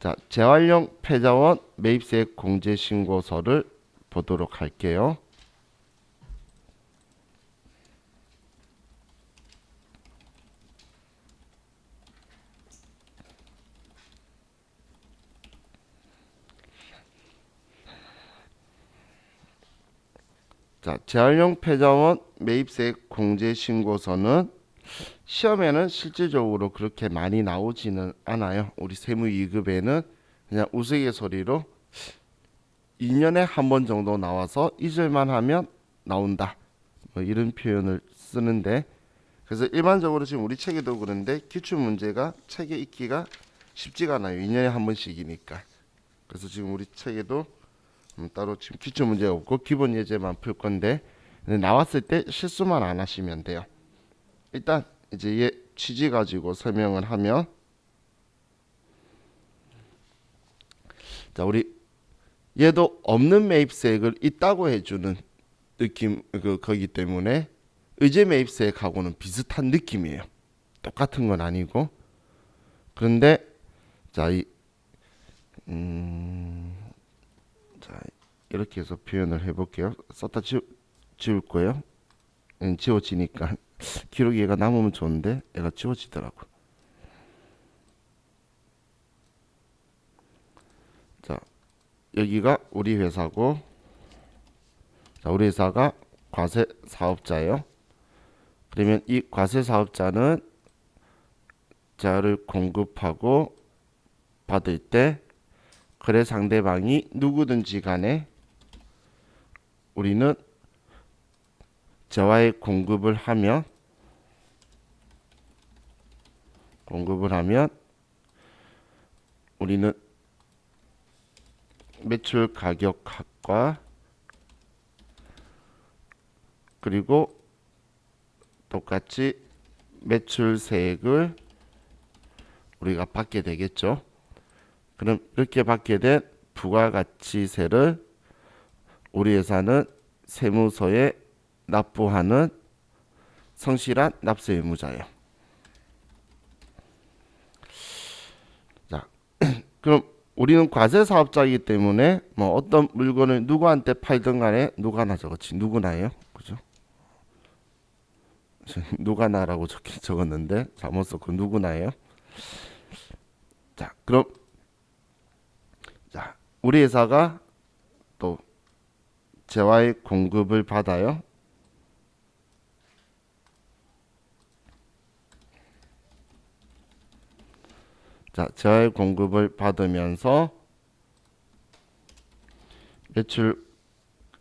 자, 재활용 패자원 매입세 공제 신고서를 보도록 할게요. 자, 재활용 패자원 매입세 공제 신고서는 시험에는 실질적으로 그렇게 많이 나오지는 않아요. 우리 세무 2급에는 그냥 우스갯소리로 2년에 한 번 정도 나와서 잊을만 하면 나온다, 뭐 이런 표현을 쓰는데, 그래서 일반적으로 지금 우리 책에도 그런데 기출문제가 책에 있기가 쉽지가 않아요. 2년에 한 번씩이니까. 그래서 지금 우리 책에도 따로 지금 기출문제가 없고 기본 예제만 풀 건데, 나왔을 때 실수만 안 하시면 돼요. 일단 이제 얘 취지 가지고 설명을 하면, 자, 우리 얘도 없는 매입세액을 있다고 해주는 느낌, 거기 때문에 의제 매입세액하고는 비슷한 느낌이에요. 똑같은 건 아니고. 그런데 자, 자, 이렇게 해서 표현을 해볼게요. 썼다 지울 거예요. 지워지니까 기록이 얘가 남으면 좋은데 얘가 지워지더라고. 자, 여기가 우리 회사고, 자, 우리 회사가 과세 사업자예요. 그러면 이 과세 사업자는 자를 공급하고 받을 때 거래 상대방이 누구든지 간에 우리는 재화의 공급을 하면 우리는 매출 가격학과 그리고 똑같이 매출세액을 우리가 받게 되겠죠. 그럼 이렇게 받게 된 부가가치세를 우리 회사는 세무서에 납부하는 성실한 납세 의무자예요. 자, 그럼 우리는 과세 사업자이기 때문에 뭐 어떤 물건을 누구한테 팔든 간에 누가나죠, 그렇지? 누구나예요, 그죠? 누가나라고 적었는데 잘못 썼고 누구나예요. 자, 그럼 자, 우리 회사가 또 재화의 공급을 받아요. 자, 재화의 공급을 받으면서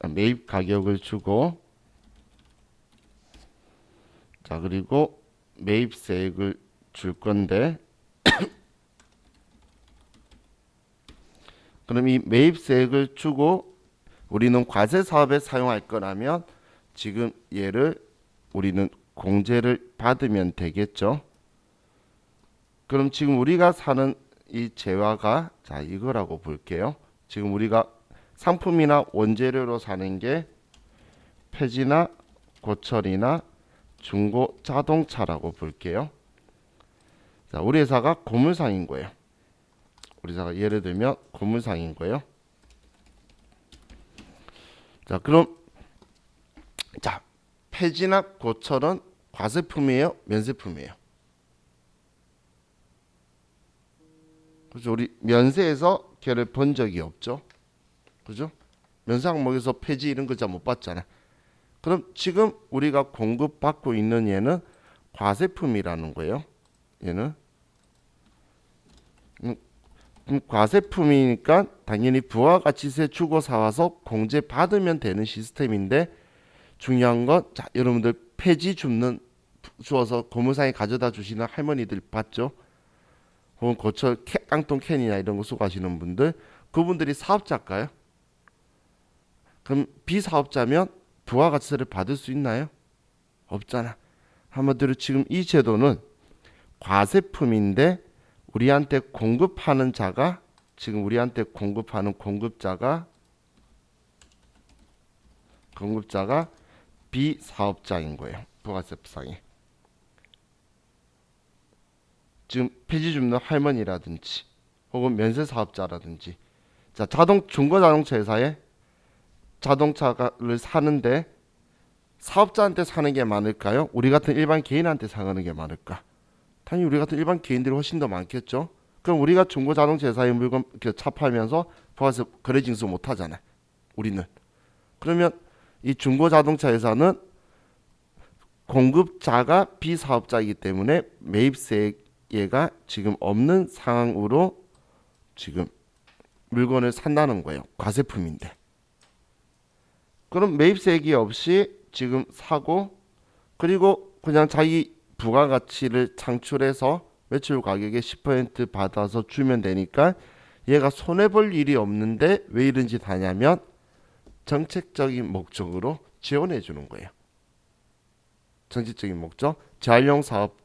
매입 가격을 주고, 자, 그리고 매입세액을 줄 건데, 그럼 이 매입세액을 주고 우리는 과세 사업에 사용할 거라면 지금 얘를 우리는 공제를 받으면 되겠죠. 그럼 지금 우리가 사는 이 재화가, 자, 이거라고 볼게요. 지금 우리가 상품이나 원재료로 사는 게 폐지나 고철이나 중고 자동차라고 볼게요. 자, 우리 회사가 고물상인 거예요. 우리 회사가 예를 들면 고물상인 거예요. 자, 그럼 자, 폐지나 고철은 과세품이에요, 면세품이에요? 그죠? 우리 면세에서 걔를 본 적이 없죠. 그죠? 면세 항목에서 폐지 이런 거 잘 못 봤잖아. 그럼 지금 우리가 공급받고 있는 얘는 과세품이라는 거예요. 얘는 과세품이니까 당연히 부가가치세 주고 사와서 공제 받으면 되는 시스템인데, 중요한 건, 자, 여러분들 폐지 주어서 고물상에 가져다 주시는 할머니들 봤죠? 혹은 고철 깡통 캔이나 이런 거 수거하시는 분들, 그분들이 사업자일까요? 그럼 비사업자면 부가가치세를 받을 수 있나요? 없잖아. 한마디로 지금 이 제도는 과세품인데 우리한테 공급하는 자가, 지금 우리한테 공급하는 공급자가 비사업자인 거예요. 부가세법상에. 지금 폐지 줍는 할머니라든지 혹은 면세 사업자라든지. 자, 중고 자동차 회사에 자동차를 사는데 사업자한테 사는 게 많을까요? 우리 같은 일반 개인한테 사는 게 많을까? 당연히 우리 같은 일반 개인들이 훨씬 더 많겠죠. 그럼 우리가 중고 자동차 회사에 물건 차 팔면서 부가세 거래 징수 못 하잖아. 우리는. 그러면 이 중고 자동차 회사는 공급자가 비사업자이기 때문에 매입세가 지금 없는 상황으로 지금 물건을 산다는 거예요. 과세품인데. 그럼 매입세액이 없이 지금 사고 그리고 그냥 자기 부가가치를 창출해서 매출 가격의 10% 받아서 주면 되니까 얘가 손해볼 일이 없는데 왜 이런 짓 하냐면 정책적인 목적으로 지원해 주는 거예요. 정책적인 목적, 재활용 사업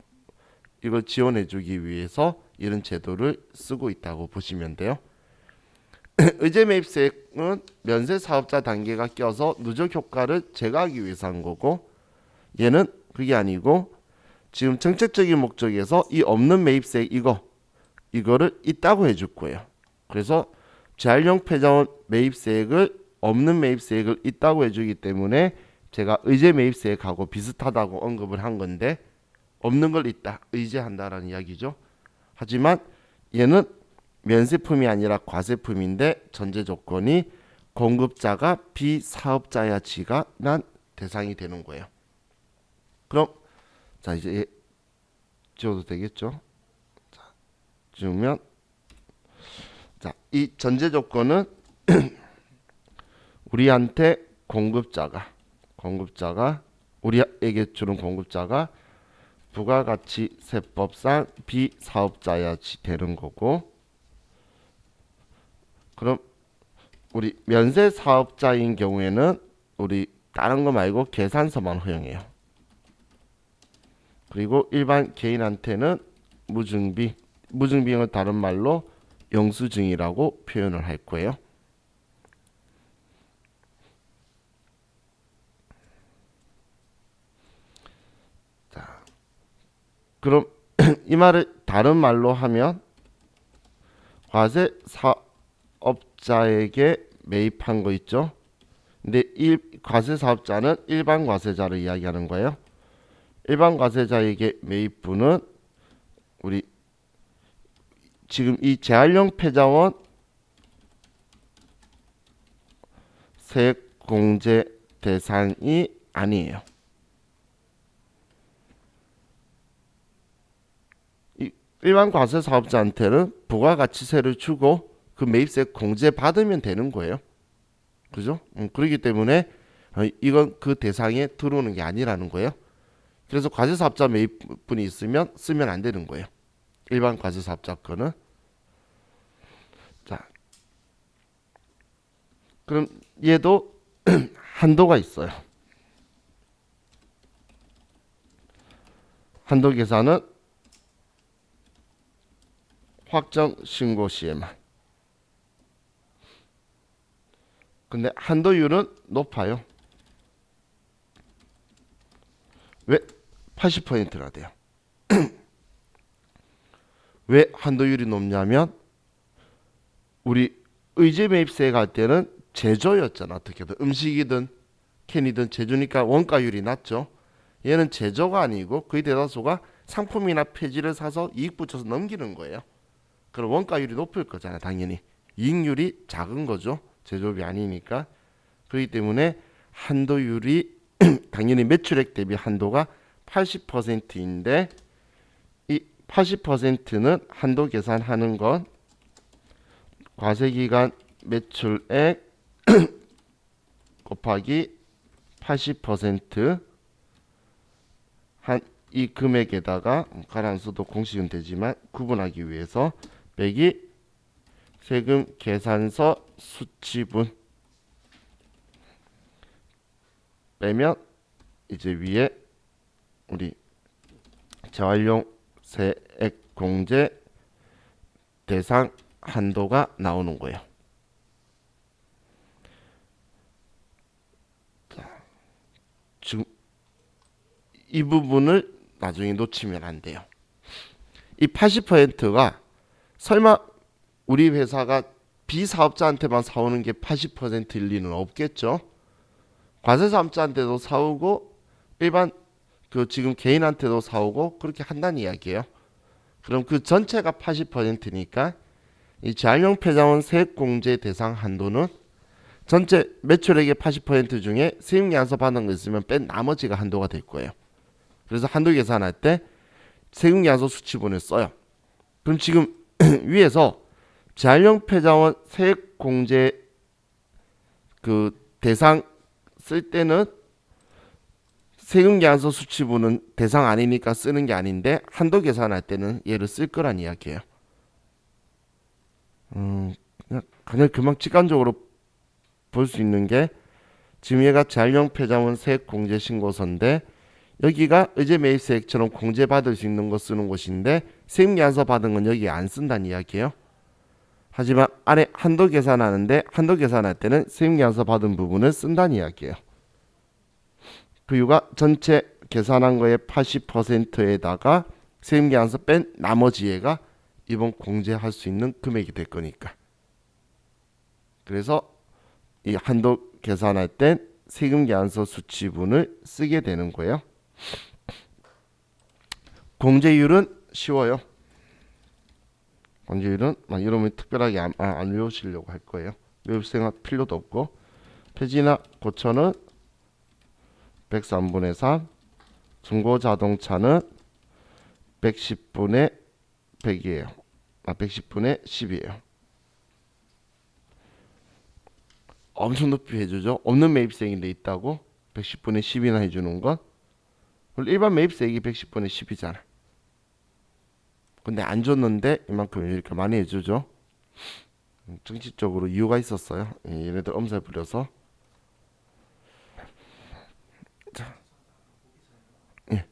이걸 지원해 주기 위해서 이런 제도를 쓰고 있다고 보시면 돼요. 의제 매입세액은 면세 사업자 단계가 껴서 누적 효과를 제거하기 위해서 한 거고 얘는 그게 아니고 지금 정책적인 목적에서 이 없는 매입세액 이거를 있다고 해줄 거예요. 그래서 재활용 폐자원 매입세액을 없는 매입세액을 있다고 해주기 때문에 제가 의제 매입세액하고 비슷하다고 언급을 한 건데 없는 걸 있다 의제한다라는 이야기죠. 하지만 얘는 면세품이 아니라 과세품인데 전제 조건이 공급자가 비사업자야지가 난 대상이 되는 거예요. 그럼 자 이제 지워도 되겠죠? 자, 지우면 자, 이 전제 조건은 우리한테 공급자가 우리에게 주는 공급자가 부가가치세법상 비사업자야지 되는 거고 그럼 우리 면세 사업자인 경우에는 우리 다른 거 말고 계산서만 허용해요. 그리고 일반 개인한테는 무증빙을 다른 말로 영수증이라고 표현을 할 거예요. 자, 그럼 이 말을 다른 말로 하면 과세 사업자에게 매입한 거 있죠. 근데 이 과세 사업자는 일반 과세자를 이야기하는 거예요. 일반 과세자에게 매입분은 우리 지금 이 재활용 폐자원 세액 공제 대상이 아니에요. 이 일반 과세 사업자한테는 부가가치세를 주고 그 매입세 공제 받으면 되는 거예요. 그죠? 그렇기 때문에 이건 그 대상에 들어오는 게 아니라는 거예요. 그래서 과세사업자 매입분이 있으면 쓰면 안 되는 거예요. 일반 과세사업자 거는. 자, 그럼 얘도 한도가 있어요. 한도 계산은 확정 신고 시에만. 근데 한도율은 높아요. 왜? 80%나 돼요. 왜 한도율이 높냐면 우리 의제 매입세 갈 때는 제조였잖아. 어떻게든 음식이든 캔이든 제조니까 원가율이 낮죠. 얘는 제조가 아니고 거의 대다수가 상품이나 폐지를 사서 이익 붙여서 넘기는 거예요. 그럼 원가율이 높을 거잖아. 당연히 이익률이 작은 거죠. 제조업이 아니니까. 그렇기 때문에 한도율이 당연히 매출액 대비 한도가 80%인데 이 80%는 한도 계산하는 건 과세기간 매출액 곱하기 80% 한 이 금액에다가 가량수도 공식은 되지만 구분하기 위해서 빼기 세금 계산서 수치분 빼면 이제 위에 우리 재활용 세액 공제 대상 한도가 나오는 거예요. 지금 이 부분을 나중에 놓치면 안 돼요. 이 80%가 설마 우리 회사가 비사업자한테만 사오는 게 80%일 리는 없겠죠. 과세사업자한테도 사오고 일반 그 지금 개인한테도 사오고 그렇게 한다는 이야기예요. 그럼 그 전체가 80%니까 이 재활용 폐자원 세액공제 대상 한도는 전체 매출액의 80% 중에 세금계산서 받은 거 있으면 뺀 나머지가 한도가 될 거예요. 그래서 한도 계산할 때 세금계산서 수치본을 써요. 그럼 지금 위에서 재활용 폐자원 세액공제 그 대상 쓸 때는 세금계산서 수치본은 대상 아니니까 쓰는 게 아닌데 한도 계산할 때는 얘를 쓸 거란 이야기예요. 그냥 그만 직관적으로 볼 수 있는 게 지금 얘가 재활용 폐자원 세액공제 신고서인데 여기가 의제 매입세액처럼 공제받을 수 있는 거 쓰는 곳인데 세금계산서 받은 건 여기 안 쓴다는 이야기예요. 하지만 안에 한도 계산하는데 한도 계산할 때는 세금계산서 받은 부분을 쓴다는 이야기예요. 그 이유가 전체 계산한 거의 80%에다가 세금계산서 뺀 나머지 얘가 이번 공제할 수 있는 금액이 될 거니까. 그래서 이 한도 계산할 땐 세금계산서 수치분을 쓰게 되는 거예요. 공제율은 쉬워요. 공제율은 이러면 특별하게 안 외우시려고 할 거예요. 외울 생각 필요도 없고 폐지나 고쳐는 103분의 3, 중고자동차는 110분의 100이에요. 110분의 10이에요. 엄청 높이 해주죠. 없는 매입세액인데 있다고 110분의 10이나 해주는 건 일반 매입세액이 110분의 10이잖아. 근데 안 줬는데 이만큼 이렇게 많이 해주죠. 정치적으로 이유가 있었어요. 얘네들 엄살 부려서. 자, 예.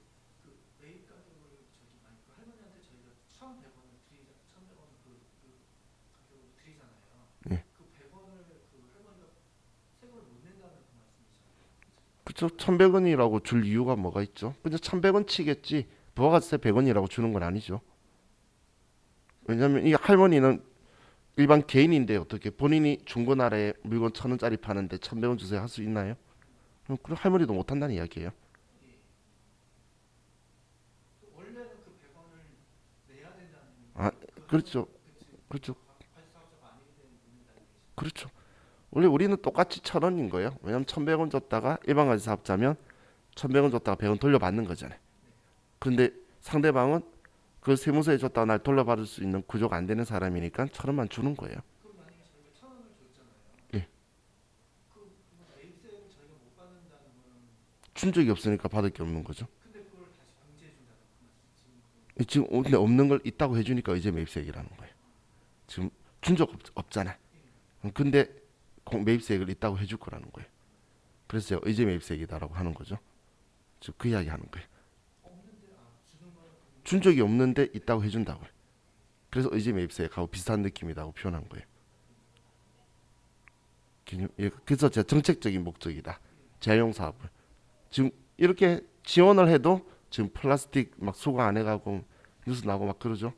예. 그쵸. 1,100원이라고 줄 이유가 뭐가 있죠? 그냥 1,100원 치겠지. 부가가치세 100원이라고 주는 건 아니죠. 왜냐면 이 할머니는 일반 개인인데 어떻게 본인이 중고나라에 물건 1,000원짜리 파는데 1,100원 주세요 할 수 있나요? 그럼 할머니도 못한다는 이야기예요. 아, 그렇죠. 그렇죠. 그렇죠. 원래 우리는 똑같이 1,000원인 거예요. 왜냐면 1,100원 줬다가 일반가지 사업자면 1,100원 줬다가 100원 돌려받는 거잖아요. 그런데 상대방은 그 세무서에 줬다가 날 돌려받을 수 있는 구조가 안 되는 사람이니까 1,000원만 주는 거예요. 예. 준 적이 없으니까 받을 게 없는 거죠. 지금 근데 없는 걸 있다고 해주니까 이제 매입세액이라는 거예요. 지금 준 적 없잖아. 근데 매입세액을 있다고 해줄 거라는 거예요. 그래서 의제 매입세액이다라고 하는 거죠. 지금 그 이야기 하는 거예요. 준 적이 없는데 있다고 해준다고요. 그래서 의제 매입세액하고 비슷한 느낌이라고 표현한 거예요. 그래서 제가 정책적인 목적이다. 재활용 사업을 지금 이렇게 지원을 해도 지금 플라스틱 막 수거 안 해가고 뉴스 나고 막 그러죠.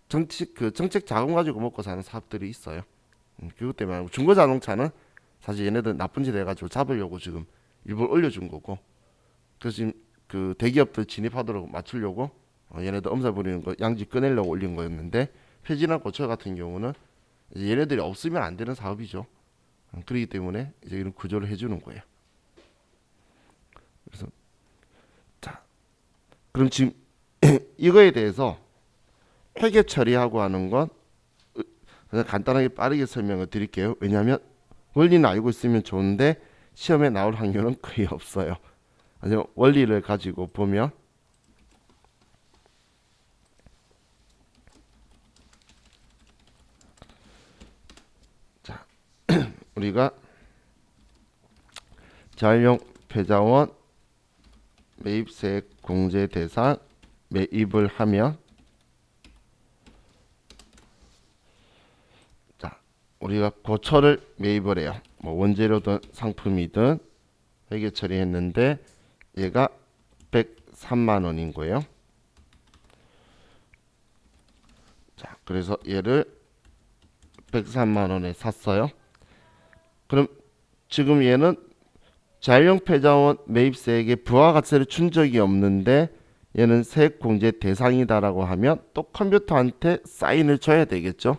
정책 자금 가지고 먹고 사는 사업들이 있어요. 그것 때문에 중고자동차는 사실 얘네들 나쁜 짓 해가지고 잡으려고 지금 일부러 올려준 거고, 그래서 지금 그 대기업들 진입하도록 맞추려고 얘네들 엄살 부리는 거 양지 꺼내려고 올린 거였는데 폐지나 고철 같은 경우는 이제 얘네들이 없으면 안 되는 사업이죠. 그렇기 때문에 이제 이런 구조를 해주는 거예요. 그래서 자, 그럼 지금 이거에 대해서 회계 처리하고 하는 건 그냥 간단하게 빠르게 설명을 드릴게요. 왜냐하면 원리는 알고 있으면 좋은데 시험에 나올 확률은 거의 없어요. 하지만 원리를 가지고 보면 자, 우리가 재활용 폐자원 매입세액 공제 대상 매입을 하면 우리가 고철을 매입을 해요. 뭐 원재료든 상품이든 회계 처리했는데 얘가 103만 원인 거예요. 자, 그래서 얘를 103만 원에 샀어요. 그럼 지금 얘는 자율형 패자원 매입세액에 부가가치세를 준 적이 없는데 얘는 세액공제 대상이다라고 하면 또 컴퓨터한테 사인을 줘야 되겠죠.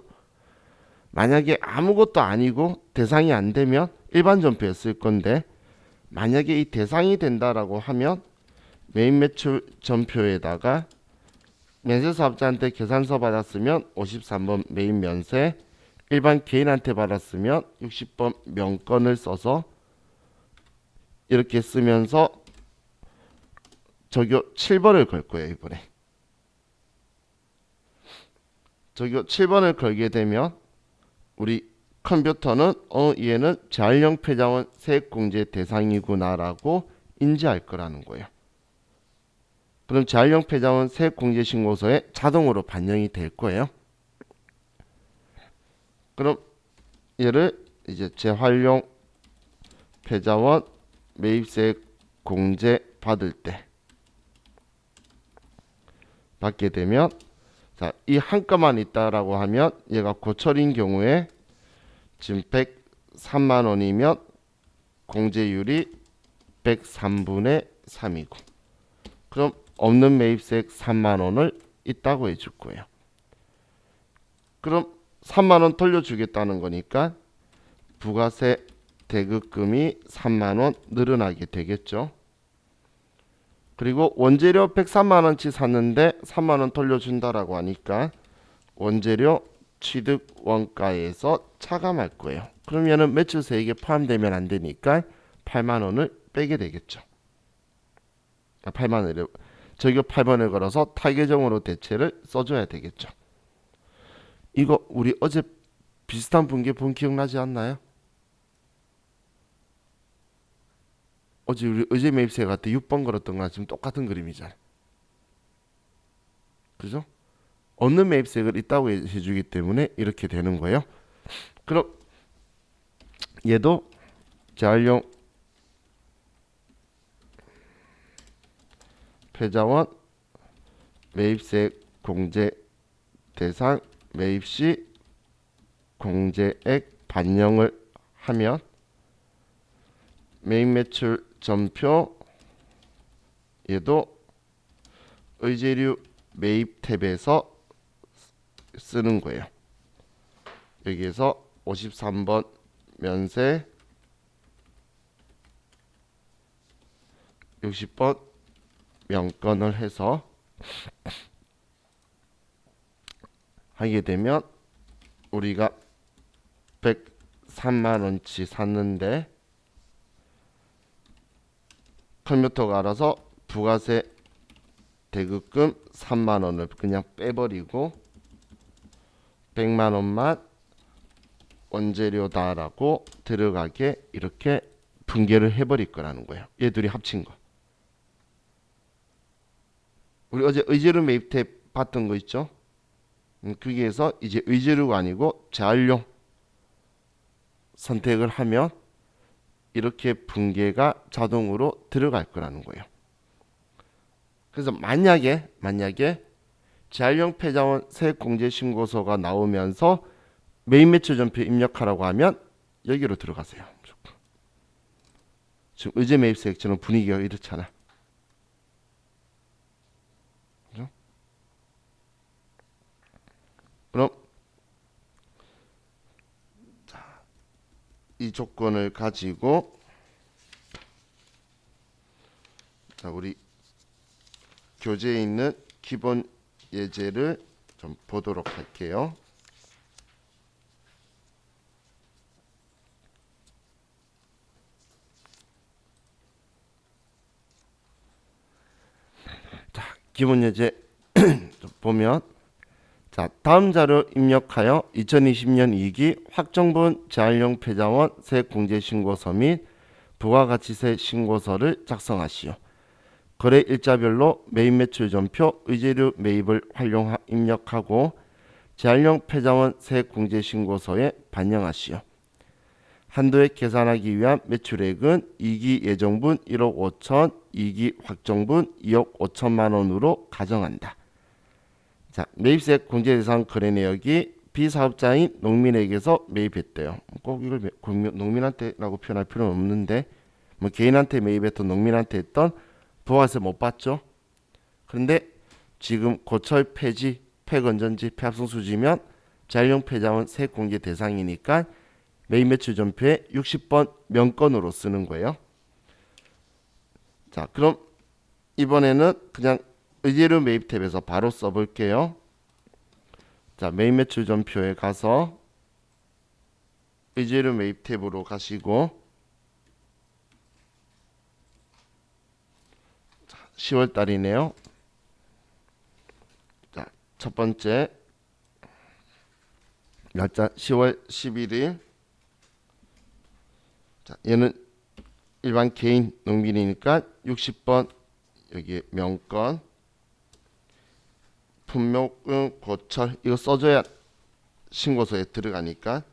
만약에 아무것도 아니고 대상이 안 되면 일반 전표였을 건데, 만약에 이 대상이 된다라고 하면 매입 매출 전표에다가 면세사업자한테 계산서 받았으면 53번 매입 면세, 일반 개인한테 받았으면 60번 명건을 써서 이렇게 쓰면서 적요 7번을 걸 거예요. 이번에 적요 7번을 걸게 되면 우리 컴퓨터는 얘는 자율형 패자원 세액공제 대상이구나라고 인지할 거라는 거예요. 그럼 자율형 패자원 세액공제 신고서에 자동으로 반영이 될 거예요. 그럼 얘를 이제 재활용 패자원 매입세액 공제 받을 때 받게 되면, 자, 이 한 건만 있다라고 하면 얘가 고철인 경우에 지금 103만 원이면 공제율이 103분의 3이고, 그럼 없는 매입세액 3만 원을 있다고 해줄 거예요. 그럼 3만 원 돌려주겠다는 거니까 부가세 대급금이 3만 원 늘어나게 되겠죠. 그리고 원재료 103만 원치 샀는데 3만 원 돌려준다라고 하니까 원재료 취득 원가에서 차감할 거예요. 그러면은 매출세액에 포함되면 안 되니까 8만 원을 빼게 되겠죠. 8만 원을 적요 8번을 걸어서 타계정으로 대체를 써줘야 되겠죠. 이거 우리 어제 비슷한 분계 본 기억나지 않나요? 어제 우리 의제 매입세 같은 6번 걸었던 거랑 지금 똑같은 그림이잖아요. 그죠? 없는 매입세액을 있다고 해주기 때문에 이렇게 되는 거예요. 그럼 얘도 재활용 패자원 매입세액 공제 대상 매입 시 공제액 반영을 하면 매입 매출 전표 얘도 의제류 매입 탭에서 쓰는 거예요. 여기에서 53번 면세, 60번 명건을 해서 하게 되면 우리가 103만 원치 샀는데 컴퓨터가 알아서 부가세 대급금 3만 원을 그냥 빼버리고 100만 원만 원재료다라고 들어가게 이렇게 분계를 해버릴 거라는 거예요. 얘 둘이 합친 거. 우리 어제 의제료 매입 탭 봤던 거 있죠? 거기에서 이제 의제료가 아니고 재활용 선택을 하면 이렇게 분계가 자동으로 들어갈 거라는 거예요. 그래서 만약에 재활용 패자원 세액공제 신고서가 나오면서 매입 매출 전표 입력하라고 하면 여기로 들어가세요. 지금 의제 매입세액처럼 분위기가 이렇잖아. 그죠? 그럼 자, 이 조건을 가지고 자, 우리 교재에 있는 기본 예제를 좀 보도록 할게요. 자, 기본 예제 보면 자, 다음 자료 입력하여 2020년 2기 확정분 재활용 패자원 세액공제신고서 및 부가가치세 신고서를 작성하시오. 거래 일자별로 매입 매출 전표 의제료 매입을 입력하고 재활용 패자원 세액공제신고서에 반영하시오. 한도액 계산하기 위한 매출액은 2기 예정분 1억 5천, 2기 확정분 2억 5천만 원으로 가정한다. 자, 매입세 공제 대상 거래 내역이 비사업자인 농민에게서 매입했대요. 꼭 이걸 농민한테라고 표현할 필요는 없는데 뭐 개인한테 매입했던 농민한테 했던 부가세 못 받죠. 그런데 지금 고철 폐지, 폐건전지, 폐합성 수지면 재활용 폐자원 세액 공제 대상이니까 매입 매출 전표에 60번 명건으로 쓰는 거예요. 자, 그럼 이번에는 그냥 의제료 매입 탭에서 바로 써볼게요. 자, 매입 매출 전표에 가서 의제료 매입 탭으로 가시고 10월 달이네요. 자, 첫 번째 날짜 10월 11일. 자, 얘는 일반 개인 농민이니까 60번 여기 명건 품목은 고철 이거 써줘야 신고서에 들어가니까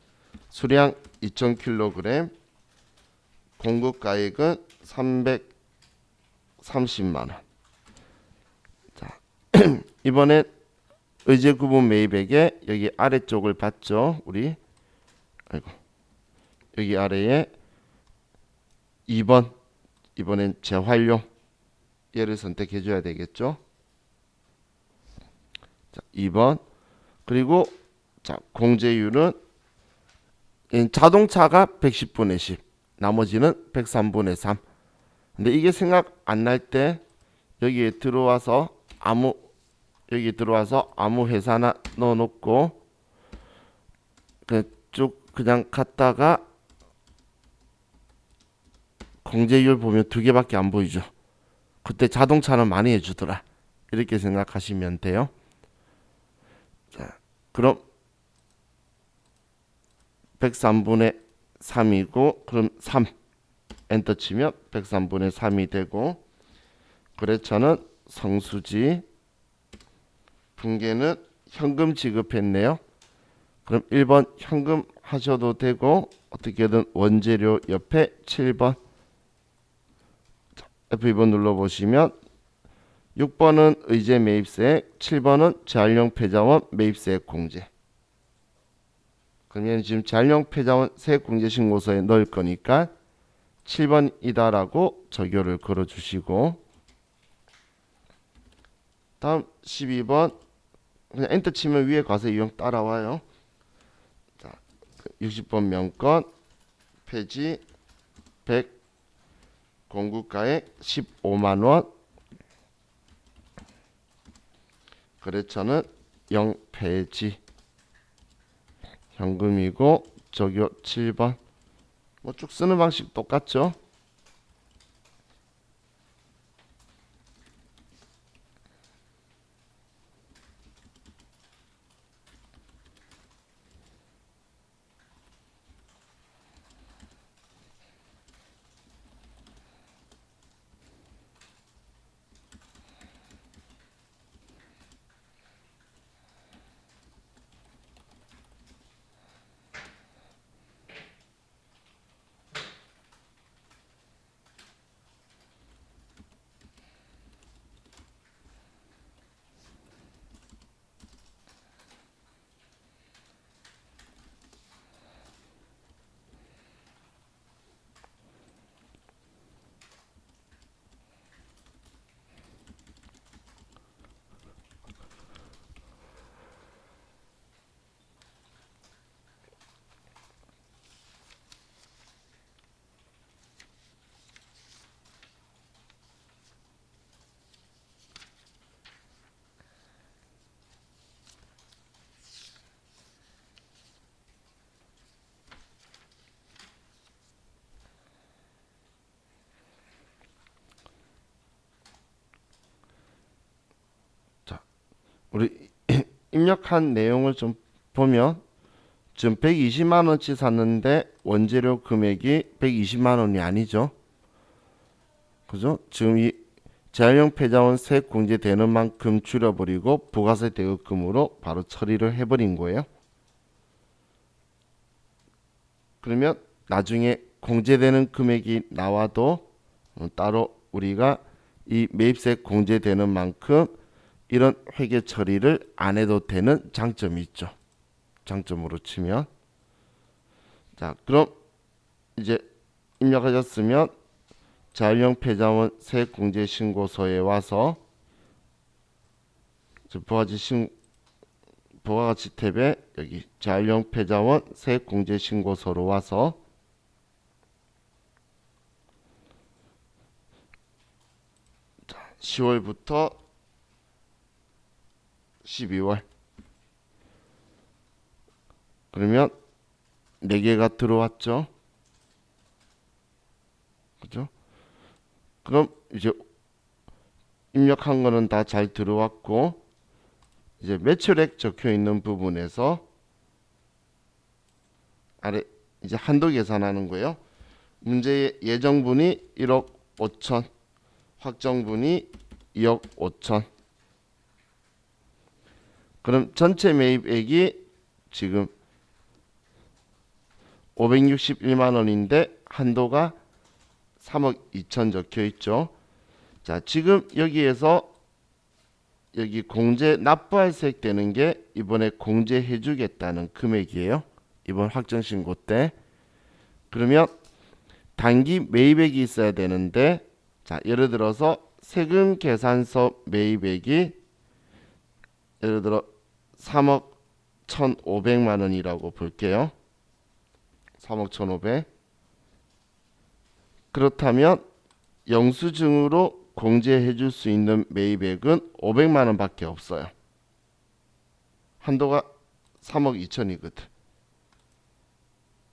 수량 2,000kg 공급가액은 330만원. 자, 이번에 의제 구분 매입액에 여기 아래쪽을 봤죠. 우리 아이고 여기 아래에 2번 이번엔 재활용 얘를 선택해 줘야 되겠죠. 자, 2번 그리고 자 공제율은 자동차가 110분의 10 나머지는 103분의 3. 근데 이게 생각 안 날 때 여기에 들어와서 아무 회사나 넣어놓고 쭉 그냥 갔다가 공제율 보면 두 개밖에 안 보이죠. 그때 자동차는 많이 해주더라. 이렇게 생각하시면 돼요. 자, 그럼 103분의 3이고 그럼 3 엔터 치면 103분의 3이 되고 거래처는 성수지 분계는 현금 지급했네요. 그럼 1번 현금 하셔도 되고 어떻게든 원재료 옆에 7번 F2번 눌러보시면 6번은 의제 매입세액 7번은 재활용 폐자원 매입세액 공제. 그러면 지금 재활용 폐자원 세액 공제 신고서에 넣을 거니까 7번이다라고 적용을 걸어주시고 다음 12번 그냥 엔터 치면 위에 과세 유형 따라와요. 자, 60번 명건 폐지 100 공급가액 15만원 거래처는 0 폐지 현금이고 적용 7번 뭐 쭉 쓰는 방식 똑같죠. 우리 입력한 내용을 좀 보면 지금 120만원치 샀는데 원재료 금액이 120만원이 아니죠. 그죠? 지금 이 재활용 폐자원 세액 공제되는 만큼 줄여버리고 부가세 대급금으로 바로 처리를 해버린 거예요. 그러면 나중에 공제되는 금액이 나와도 따로 우리가 이 매입세 공제되는 만큼 이런 회계 처리를 안 해도 되는 장점이 있죠. 장점으로 치면. 자, 그럼 이제 입력하셨으면 자율형 패자원 세액공제신고서에 와서 부가가치 탭에 여기 자율형 패자원 세액공제신고서로 와서 10월부터 12월 그러면 4개가 들어왔죠. 그죠? 그럼 이제 입력한 거는 다 잘 들어왔고 이제 매출액 적혀 있는 부분에서 아래 이제 한도 계산하는 거예요. 문제의 예정분이 1억 5천, 확정분이 2억 5천. 그럼 전체 매입액이 지금 561만 원인데 한도가 3억 2천 적혀 있죠. 자, 지금 여기에서 여기 공제 납부할 세액 되는 게 이번에 공제해 주겠다는 금액이에요. 이번 확정신고 때. 그러면 단기 매입액이 있어야 되는데 자, 예를 들어서 세금 계산서 매입액이 예를 들어 3억 1,500만 원이라고 볼게요. 3억 1,500. 그렇다면 영수증으로 공제해 줄 수 있는 매입액은 500만 원밖에 없어요. 한도가 3억 2천이거든.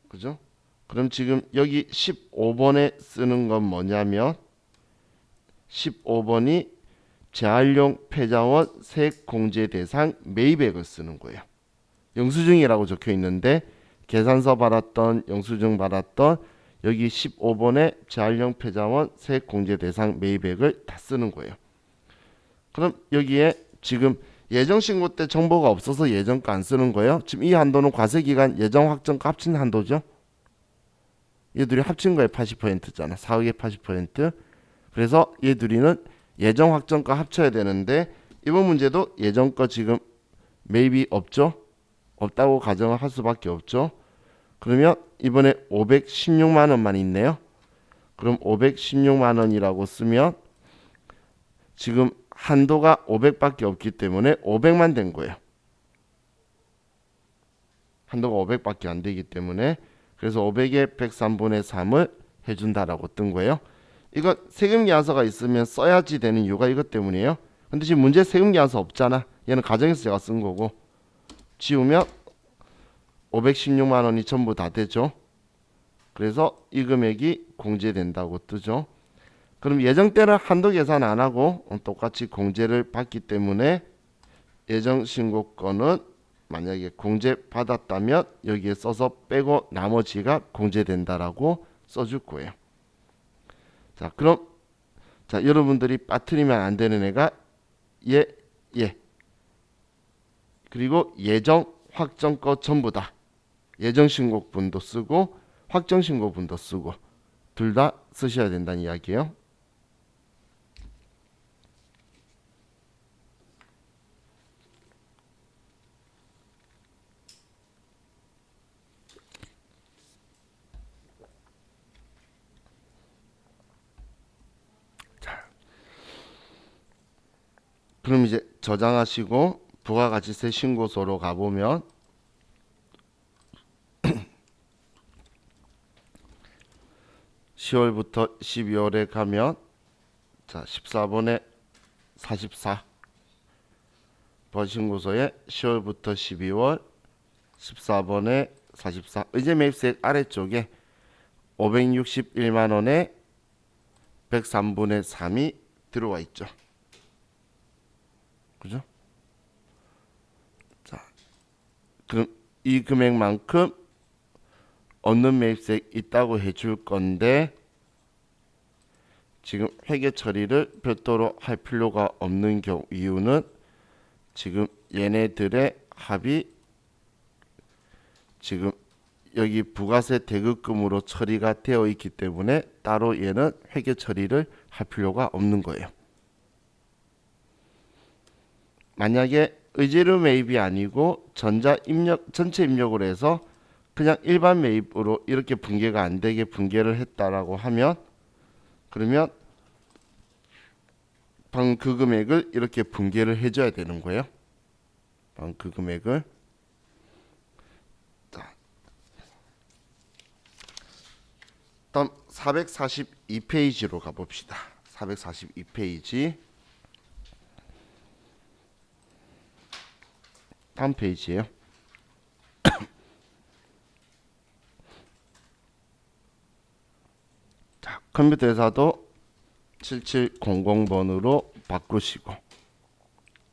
그죠? 그럼 지금 여기 15번에 쓰는 건 뭐냐면 15번이 재활용 패자원 세액 공제 대상 매입액을 쓰는 거예요. 영수증이라고 적혀 있는데 계산서 받았던 영수증 받았던 여기 15번에 재활용 패자원 세액 공제 대상 매입액을 다 쓰는 거예요. 그럼 여기에 지금 예정 신고 때 정보가 없어서 예정가 안 쓰는 거예요. 지금 이 한도는 과세기간 예정 확정가 합친 한도죠. 얘들이 합친 거에 80%잖아. 4억에 80%. 그래서 얘들이는 예정 확정가 합쳐야 되는데 이번 문제도 예정 거 지금 매입이 없죠. 없다고 가정을 할 수밖에 없죠. 그러면 이번에 516만 원만 있네요. 그럼 516만 원이라고 쓰면 지금 한도가 500밖에 없기 때문에 500만 된 거예요. 한도가 500밖에 안 되기 때문에 그래서 500에 103분의 3을 해준다라고 뜬 거예요. 이거 세금계산서가 있으면 써야지 되는 이유가 이것 때문이에요. 근데 지금 문제 세금계산서 없잖아. 얘는 가정에서 제가 쓴 거고 지우면 516만 원이 전부 다 되죠. 그래서 이 금액이 공제된다고 뜨죠. 그럼 예정 때는 한도 계산 안 하고 똑같이 공제를 받기 때문에 예정 신고권은 만약에 공제 받았다면 여기에 써서 빼고 나머지가 공제된다라고 써줄 거예요. 자, 그럼 자, 여러분들이 빠뜨리면 안 되는 애가 예. 그리고 예정 확정 거 전부 다 예정 신고분도 쓰고 확정 신고분도 쓰고 둘 다 쓰셔야 된다는 이야기예요. 그럼 이제 저장하시고 부가가치세 신고서로 가보면 10월부터 12월에 가면 자 14번에 44 부가신고서에 10월부터 12월 14번에 44 의제매입세액 아래쪽에 561만 원에 103분의 3이 들어와 있죠. 그죠? 자, 그럼 이 금액만큼 없는 매입세액 있다고 해줄 건데 지금 회계 처리를 별도로 할 필요가 없는 경우 이유는 지금 얘네들의 합이 지금 여기 부가세 대급금으로 처리가 되어 있기 때문에 따로 얘는 회계 처리를 할 필요가 없는 거예요. 만약에 의제료 매입이 아니고 전자 입력 전체 입력으로 해서 그냥 일반 매입으로 이렇게 분계가 안 되게 분계를 했다라고 하면 그러면 방금 그 금액을 이렇게 분계를 해줘야 되는 거예요. 방금 그 금액을. 자, 다음 442페이지로 가봅시다. 442페이지. 다음 페이지예요. 자, 컴퓨터 회사도 7700번으로 바꾸시고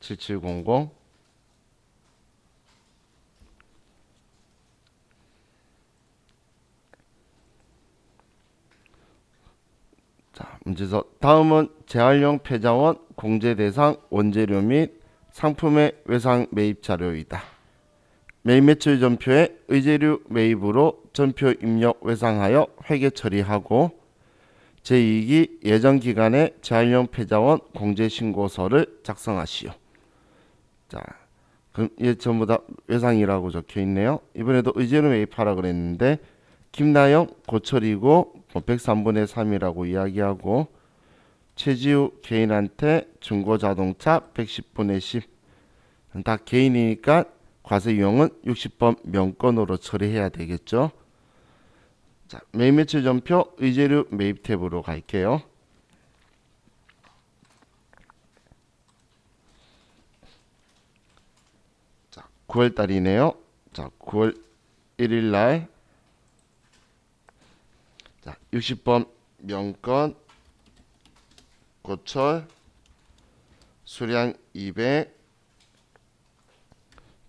7700. 자, 문제서 다음은 재활용 폐자원 공제 대상 원재료 및 상품의 외상 매입 자료이다. 매입 매출 전표에 의제료 매입으로 전표 입력 외상하여 회계 처리하고 제2기 예정 기간에 재활용 폐자원 공제 신고서를 작성하시오. 자, 그럼 이게 전부 다 외상이라고 적혀 있네요. 이번에도 의제료 매입하라 그랬는데 김나영 고철이고 103분의 3이라고 이야기하고 최지우 개인한테 중고자동차 110분의 10. 다 개인이니까 과세유형은 60번 명건으로 처리해야 되겠죠. 자, 매입 매출 전표 의제료 매입 탭으로 갈게요. 자, 9월 달이네요. 자, 9월 1일 날. 자, 60번 명건 고철 수량 200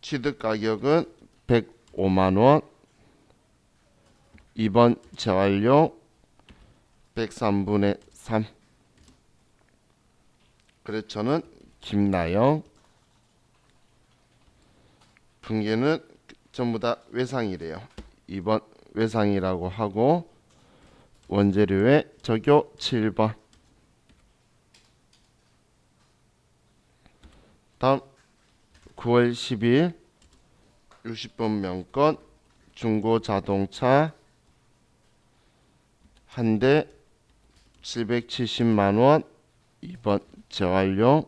취득 가격은 105만 원. 2번 재활용 103분의 3. 거래처는 김나영. 분계는 전부 다 외상이래요. 2번 외상이라고 하고 원재료의 적요 7번. 다음 9월 10일 60번 명건 중고자동차 한 대 770만 원. 2번 재활용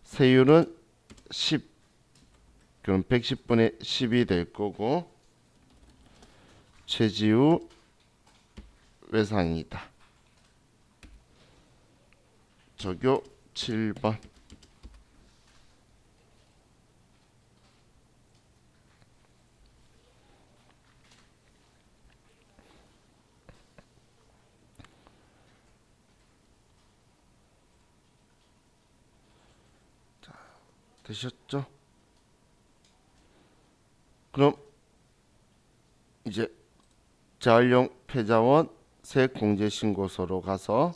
세율은 10. 그럼 110분의 10이 될 거고 최지우 외상이다. 적요 7번. 되셨죠? 그럼 이제 재활용 폐자원 세액공제신고서로 가서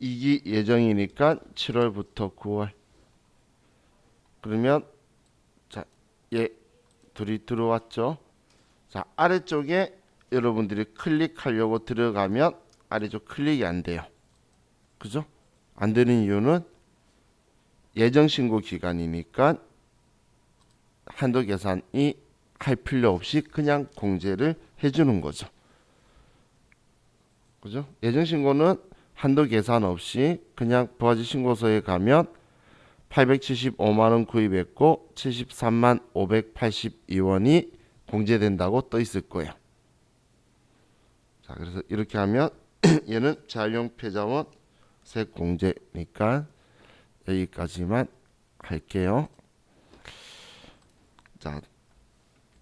2기 예정이니까 7월부터 9월. 그러면 자, 얘 둘이 들어왔죠? 자, 아래쪽에 여러분들이 클릭하려고 들어가면 아래쪽 클릭이 안 돼요. 그죠? 안 되는 이유는 예정 신고 기간이니까 한도 계산이 할 필요 없이 그냥 공제를 해주는 거죠. 그죠? 예정 신고는 한도 계산 없이 그냥 부가세 신고서에 가면 875만 원 구입했고 73만 582원이 공제된다고 떠 있을 거예요. 자, 그래서 이렇게 하면 얘는 재활용 폐자원 세액 공제니까 여기까지만 할게요. 자,